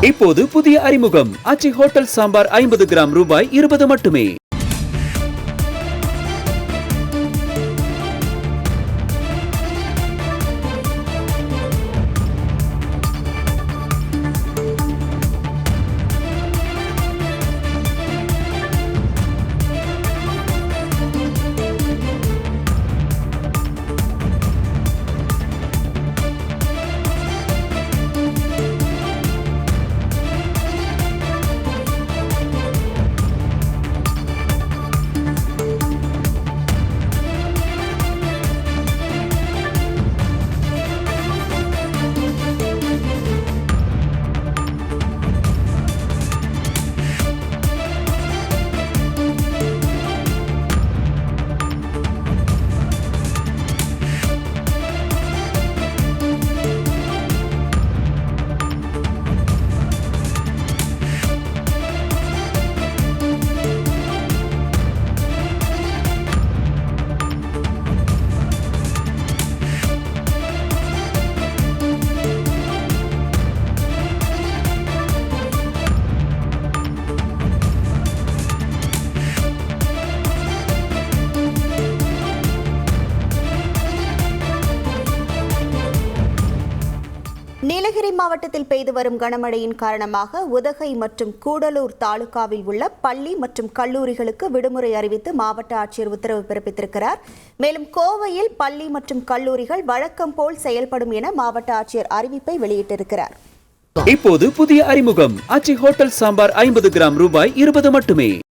இப்போது புதிய அறிமுகம் ஆச்சி ஹோட்டல் சாம்பார் 50 கிராம் ரூபாய் 20 மட்டுமே. நீலகிரி மாவட்டத்தில் பெய்து வரும் கனமழையின் காரணமாக உதகை மற்றும் கூடலூர் தாலுகாவில் உள்ள பள்ளி மற்றும் கல்லூரிகளுக்கு விடுமுறை அறிவித்து மாவட்ட ஆட்சியர் உத்தரவு பிறப்பித்திருக்கிறார். மேலும் கோவையில் பள்ளி மற்றும் கல்லூரிகள் வழக்கம் போல் செயல்படும் என மாவட்ட ஆட்சியர் அறிவிப்பை வெளியிட்டிருக்கிறார். இப்போது புதிய அறிமுகம் ஆச்சி ஹோட்டல் சாம்பார் 50 கிராம் ரூபாய் 20 மட்டுமே.